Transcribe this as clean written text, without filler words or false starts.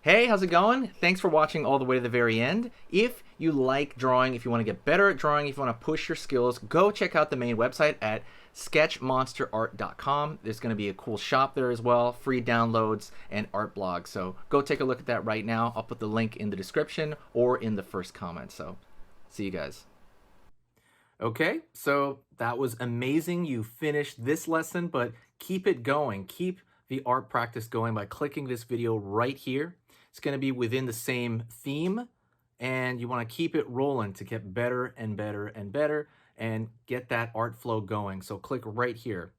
Hey, how's it going? Thanks for watching all the way to the very end. If you like drawing, if you want to get better at drawing, if you want to push your skills, go check out the main website at sketchmonsterart.com. There's going to be a cool shop there as well, free downloads and art blogs. So go take a look at that right now. I'll put the link in the description or in the first comment. So see you guys. Okay, so that was amazing. You finished this lesson, but keep it going. Keep the art practice going by clicking this video right here. It's going to be within the same theme, and you want to keep it rolling to get better and better and better and get that art flow going. So click right here.